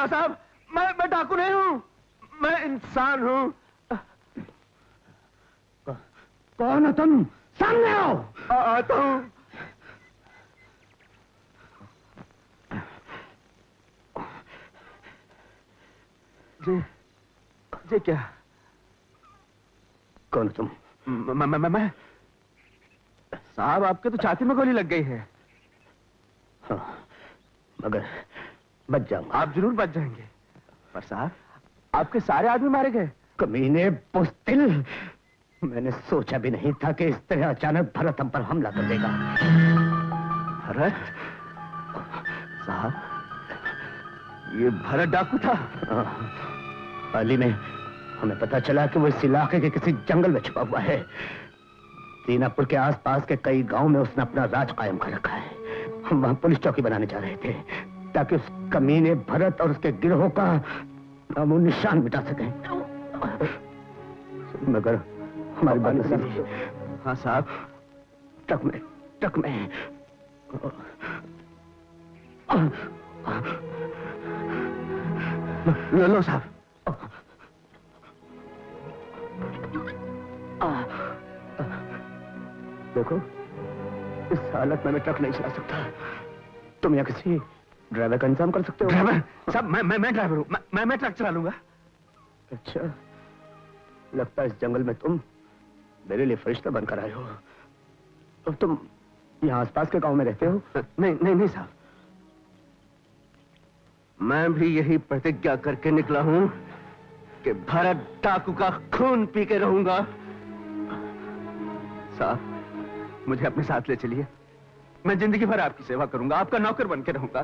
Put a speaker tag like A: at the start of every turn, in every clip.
A: ना साहब, मैं डाकू नहीं हूँ, मैं इंसान हूँ।
B: कौन हो तुम? सामने आओ।
A: आता हूँ। जी क्या?
B: कौन तुम?
A: मैं साहब, आपके तो छाती में गोली लग गई है।
B: हाँ, मगर बच जाऊंगा।
A: आप जरूर बच जाएंगे, पर साहब आपके सारे आदमी मारे गए।
B: कमीने बुज़दिल, मैंने सोचा भी नहीं था कि इस तरह अचानक भरत हम पर हमला कर देगा।
A: भरत? साहब, ये भरत डाकू था?
B: हाल ही में हमें पता चला कि वो इस इलाके के किसी जंगल में छुपा हुआ है। दीनापुर के आसपास के कई गांव में उसने अपना राज कायम कर रखा है। हम वहां पुलिस चौकी बनाने जा रहे थे ताकि उस कमीने भरत और उसके गिरोह का नामो निशान मिटा सकें, मगर हमारी बात नहीं सुनी।
A: हाँ साहब,
B: ट्रक में
A: लो साहब।
B: देखो, इस हालत में मैं ट्रक नहीं चला सकता। तुम यहाँ किसी ड्राइवर का इंतजाम कर सकते हो?
A: ड्राइवर साहब, मैं ड्राइवर हूँ, मैं ट्रक चला लूंगा।
B: अच्छा, लगता है इस जंगल में तुम मेरे लिए फरिश्ता बनकर आए हो। तो तुम यहाँ आसपास के गांव में रहते हो?
A: नहीं साहब, मैं भी यही प्रतिज्ञा करके निकला हूँ कि भरत डाकू का खून पी के रहूंगा। साहब, मुझे अपने साथ ले चलिए, मैं जिंदगी भर आपकी सेवा करूंगा, आपका नौकर बन के रहूंगा।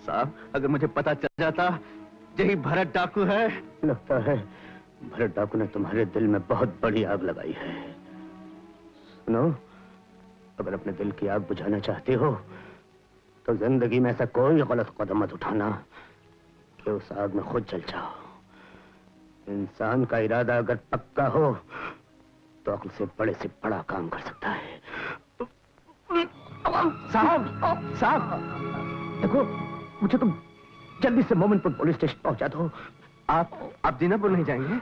A: साहब, अगर मुझे पता चल जाता यही भरत डाकू है।
B: लगता है भरत डाकू ने तुम्हारे दिल में बहुत बड़ी आग लगाई है। सुनो, अगर अपने दिल की आग बुझाना चाहते हो तो जिंदगी में ऐसा कोई गलत कदम मत उठाना कि उस आग में खुद जल जाओ। इंसान का इरादा अगर पक्का हो तो अक्ल से बड़े से बड़ा काम कर सकता है। साहब, देखो, मुझे तुम जल्दी से मोमिनपुर पुलिस स्टेशन पहुंचा दो।
A: आप दीनापुर नहीं जाएंगे?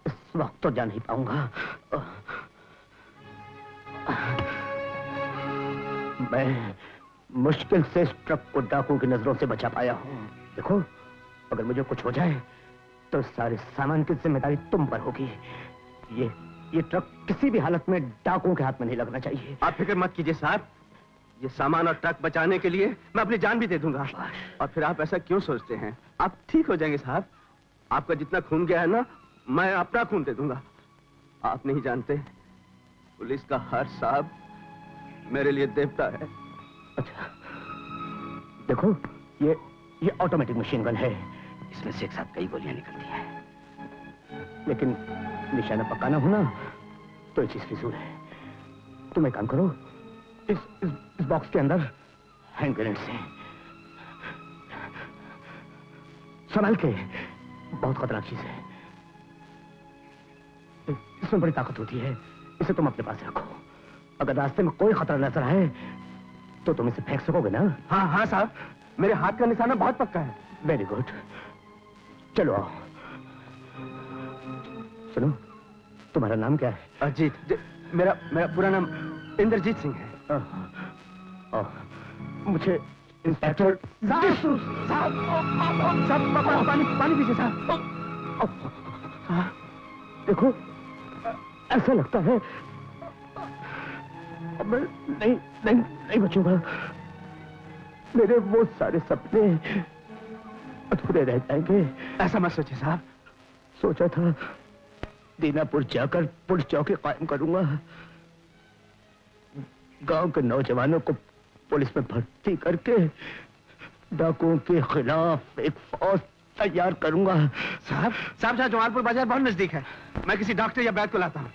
B: इस वक्त तो जा नहीं पाऊंगा। मैं मुश्किल से इस ट्रक को डाकुओं की नजरों से बचा पाया हूं। देखो, अगर मुझे कुछ हो जाए तो सारे सामान की जिम्मेदारी तुम पर होगी। ये ट्रक किसी भी हालत में डाकुओं के हाथ में नहीं लगना चाहिए।
A: आप फिक्र मत कीजिए साहब, ये सामान और ट्रक बचाने के लिए मैं अपनी जान भी दे दूंगा। और फिर आप ऐसा क्यों सोचते हैं? आप ठीक हो जाएंगे साहब। आपका जितना खून गया है ना, मैं अपना खून दे दूंगा। आप नहीं जानते, पुलिस का हर साहब मेरे लिए देवता है।
B: अच्छा, देखो, ये ऑटोमेटिक मशीन गन है। इसमें से एक साथ कई गोलियां निकलती हैं, लेकिन निशाना पकाना हो ना तो ये चीज फिजूल है। तुम एक काम करो, इस बॉक्स के अंदर हैंड ग्रेनेड से संभाल के, बहुत खतरनाक चीज है। इसमें बड़ी ताकत होती है, इसे तुम अपने पास रखो। अगर रास्ते में कोई खतरा नजर आए तो तुम इसे फेंक सकोगे ना?
A: हाँ साहब, मेरे हाथ का निशाना बहुत पक्का है।
B: वेरी गुड, चलो आओ। सुनो, तुम्हारा नाम क्या है?
A: अजीत। मेरा पूरा नाम इंद्रजीत सिंह है।
B: मुझे इंस्पेक्टर
A: साहब, पानी पीजिए साहब।
B: देखो, ऐसा लगता है मैं नहीं बचूंगा। मेरे वो सारे सपने अधूरे रह जाएंगे।
A: ऐसा मत सोचिए साहब।
B: सोचा था दीनापुर जाकर पुलिस चौकी कायम करूंगा, गांव के नौजवानों को पुलिस में भर्ती करके डाकुओं के खिलाफ एक फौज तैयार करूंगा।
A: साहब जहाँ जमालपुर बाजार बहुत नजदीक है, मैं किसी डॉक्टर या वैद्य को लाता हूँ।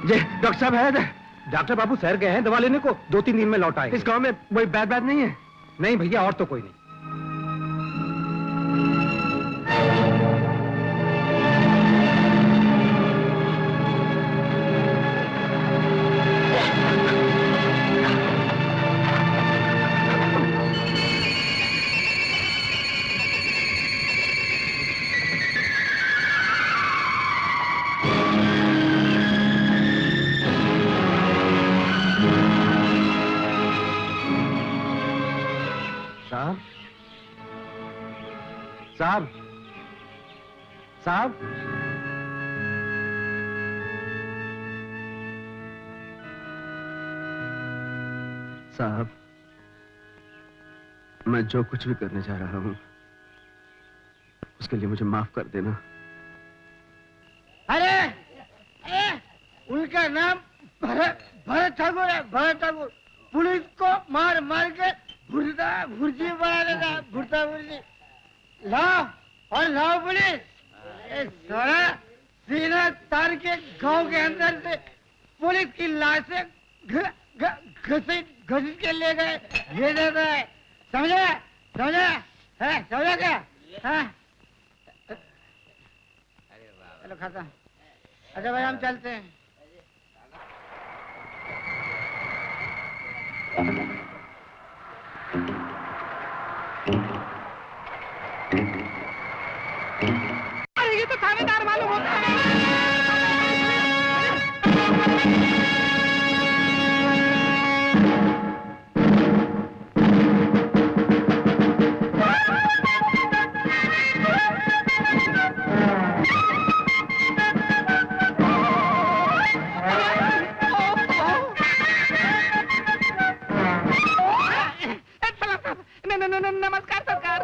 A: ये डॉक्टर साहब है?
C: डॉक्टर बाबू शहर गए हैं दवा लेने को, 2-3 दिन में लौट आए।
A: इस गांव में कोई बैद नहीं है?
C: नहीं भैया, और तो कोई नहीं।
A: साहब, साहब, साहब, मैं जो कुछ भी करने जा रहा हूं उसके लिए मुझे माफ कर देना।
D: अरे उनका नाम भरत ठाकुर है, भरत ठाकुर। पुलिस को मार मार के भुर्जी बना देगा, भुर्ता भुर्जी। लाओ और लाओ पुलिस। सारा सीना तार के गांव के अंदर से पुलिस की लाशें घसीट के ले गए, ये देता है। समझा समझा है, समझा क्या? हाँ चलो खाता। अच्छा भाई हम चलते हैं।
E: अरे ये तो थानेदार मालूम होता है। नमस्कार सरकार।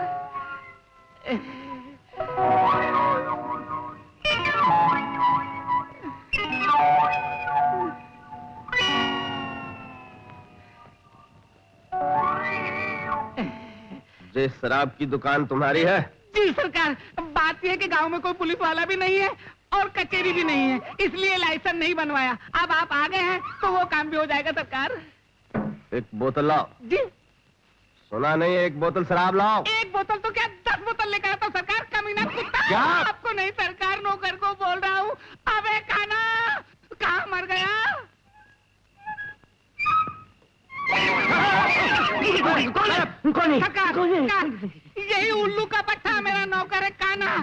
A: ये शराब की दुकान तुम्हारी है?
E: जी सरकार, बात यह है कि गांव में कोई पुलिस वाला भी नहीं है और कचेरी भी नहीं है, इसलिए लाइसेंस नहीं बनवाया। अब आप आ गए हैं तो वो काम भी हो जाएगा सरकार।
A: एक बोतल लाओ।
E: जी
A: सुना नहीं, एक बोतल शराब लाओ।
E: एक बोतल तो क्या 10 बोतल लेकर आता सरकार, कमीना कुत्ता।
A: क्या?
E: आपको नहीं सरकार, नौकर को बोल रहा हूँ। अबे खाना कहाँ मर गया? सरकार, यही उल्लू का पट्टा मेरा नौकर है काना,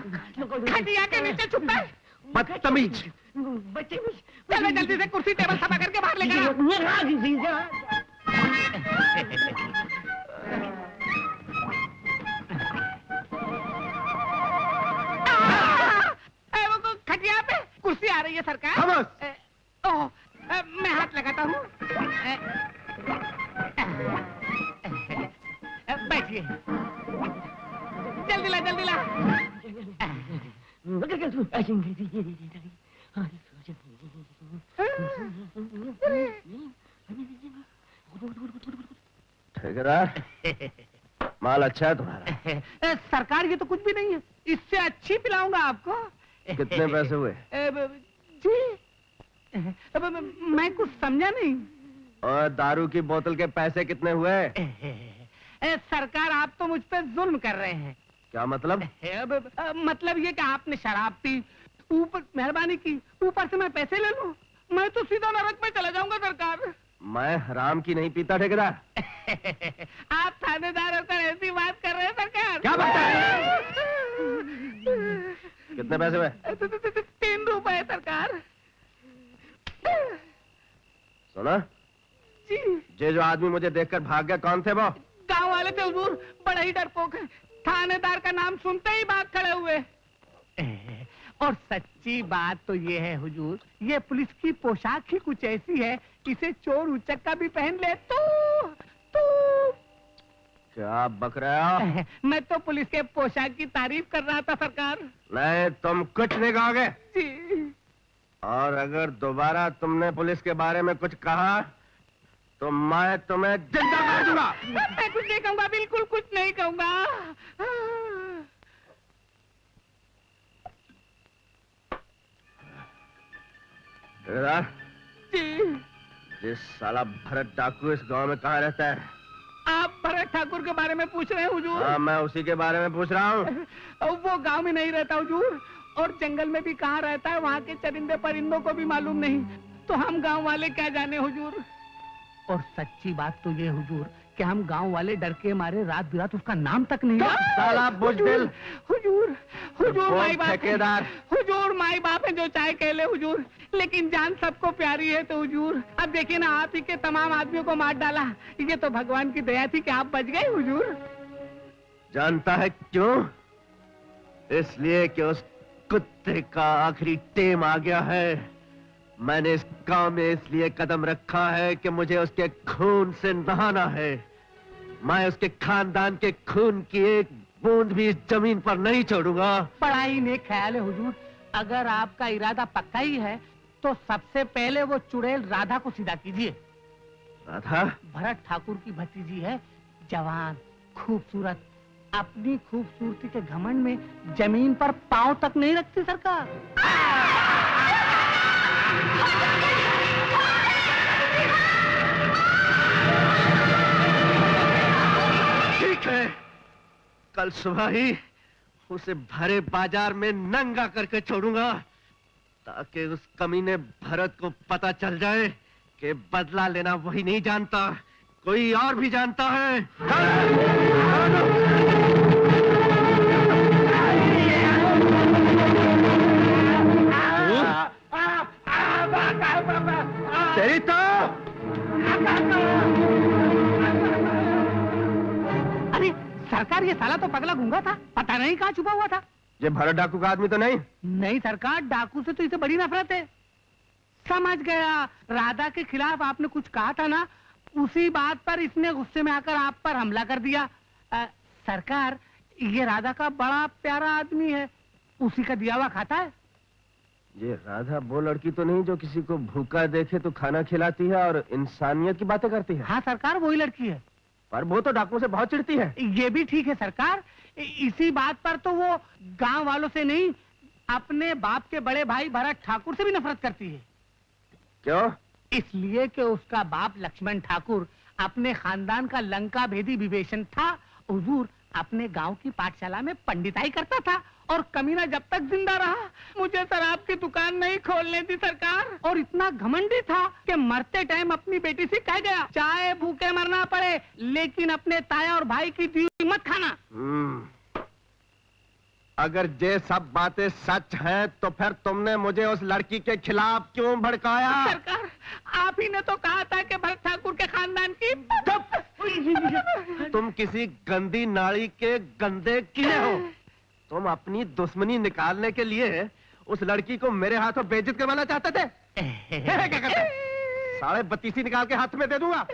E: खटिया के नीचे छुपा है।
A: बदतमीज।
E: चलो जल्दी से कुर्सी टेबल सफा करके बाहर लेकर आओ। वो खटिया पे कुर्सी आ रही है सरकार। ओह, मैं हाथ लगाता हूँ। बैठिए, जल्दी ला जल्दी ला।
A: ठेकेदार, माल अच्छा है तुम्हारा।
E: सरकार ये तो कुछ भी नहीं है, इससे अच्छी पिलाऊंगा आपको।
A: कितने पैसे हुए?
E: जी मैं कुछ समझा नहीं।
A: और दारू की बोतल के पैसे कितने हुए?
E: सरकार आप तो मुझ पे जुल्म कर रहे हैं।
A: क्या मतलब?
E: मतलब ये कि आपने शराब पी, ऊपर मेहरबानी की, ऊपर से मैं पैसे ले लूं, मैं तो सीधा नरक में चला जाऊंगा सरकार।
A: मैं हराम की नहीं पीता ठेकेदार।
E: आप थानेदार होकर ऐसी बात कर रहे हैं सरकार।
A: क्या बात है? कितने पैसे हुए?
E: 3 रुपए सरकार।
A: सुना
E: जी,
A: ये जो आदमी मुझे देखकर भाग गया, कौन थे वो?
E: गांव वाले थे हुजूर, बड़ा ही डरपोक है। थानेदार का नाम सुनते ही भाग खड़े हुए। और सच्ची बात तो ये है हुजूर, ये पुलिस की पोशाक ही कुछ ऐसी है, इसे चोर उचक्का भी पहन ले तो
A: क्या बक रहा हो?
E: मैं तो पुलिस के पोशाक की तारीफ कर रहा था सरकार।
A: नहीं, तुम कुछ नहीं कहोगे।
E: जी,
A: और अगर दोबारा तुमने पुलिस के बारे में कुछ कहा तो मैं तुम्हें जिंदा कर दूंगा।
E: मैं कुछ नहीं कहूंगा, बिल्कुल कुछ नहीं कहूंगा। जी,
A: जिस साला भरत डाकू इस गांव में कहाँ रहता है?
E: आप भरत ठाकुर के बारे में पूछ रहे हैं हुजूर?
A: हाँ, मैं उसी के बारे में पूछ रहा हूँ।
E: वो गांव में नहीं रहता हुजूर, और जंगल में भी कहाँ रहता है वहाँ के चरिंदे परिंदों को भी मालूम नहीं, तो हम गांव वाले क्या जाने हुजूर। और सच्ची बात तो ये हुजूर कि हम गांव वाले डर के मारे रात बिरात उसका नाम तक नहीं।
A: साला बुजदिल।
E: हुजूर, हुजूर माई बाप है,
A: ठेकेदार।
E: हुजूर माई बाप है, जो चाहे कह ले हुजूर, लेकिन जान सबको प्यारी है तो हुजूर। अब देखिए ना, आप ही के तमाम आदमियों को मार डाला, ये तो भगवान की दया थी कि आप बच गए हुजूर।
A: जानता है क्यों? इसलिए कि उस कुत्ते का आखिरी टेम आ गया है। मैंने इस गांव में इसलिए कदम रखा है कि मुझे उसके खून से नहाना है। मैं उसके खानदान के खून की एक बूंद भी इस जमीन पर नहीं छोड़ूंगा।
E: बड़ा ही नेक ख्याल है हुजूर। अगर आपका इरादा पक्का ही है तो सबसे पहले वो चुड़ैल राधा को सीधा कीजिए।
A: राधा?
E: भरत ठाकुर की भतीजी है, जवान, खूबसूरत, अपनी खूबसूरती के घमंड में जमीन पर पांव तक नहीं रखती सरकार।
A: ठीक है, कल सुबह ही उसे भरे बाजार में नंगा करके छोड़ूंगा, ताकि उस कमीने भरत को पता चल जाए कि बदला लेना वही नहीं जानता, कोई और भी जानता है। तेरी तो
E: अरे सरकार, ये साला तो पगला गूंगा था, पता नहीं कहाँ छुपा हुआ था।
A: ये भरत डाकू का आदमी तो नहीं?
E: नहीं सरकार, डाकू से तो इसे बड़ी नफरत है। समझ गया, राधा के खिलाफ आपने कुछ कहा था ना, उसी बात पर इसने गुस्से में आकर आप पर हमला कर दिया। सरकार, ये राधा का बड़ा प्यारा आदमी है, उसी का दिया हुआ खाता है।
A: ये राधा वो लड़की तो नहीं जो किसी को भूखा देखे तो खाना खिलाती है और इंसानियत की बातें करती है?
E: हाँ सरकार, वही लड़की है।
A: पर वो तो डाकुओं से बहुत चिढ़ती है।
E: ये भी ठीक है सरकार, इसी बात पर तो वो गांव वालों से नहीं, अपने बाप के बड़े भाई भरत ठाकुर से भी नफरत करती है।
A: क्यों?
E: इसलिए कि उसका बाप लक्ष्मण ठाकुर अपने खानदान का लंका भेदी विभीषण था। हुजूर, अपने गांव की पाठशाला में पंडिताई करता था और कमीना जब तक जिंदा रहा मुझे शराब की दुकान नहीं खोलने दी सरकार। और इतना घमंडी था कि मरते टाइम अपनी बेटी से कह गया, चाहे भूखे मरना पड़े लेकिन अपने ताया और भाई की दी हुई मत खाना।
A: अगर ये सब बातें सच हैं तो फिर तुमने मुझे उस लड़की के खिलाफ क्यों भड़काया?
E: सरकार, आप ही ने तो कहा था कि भरत ठाकुर के खानदान की
A: तुम किसी गंदी नाड़ी के गंदे कीड़े हो। तुम अपनी दुश्मनी निकालने के लिए उस लड़की को मेरे हाथों बेइज्जत करवाना चाहते थे। क्या करते? 32.5 निकाल के हाथ में दे दूंगा।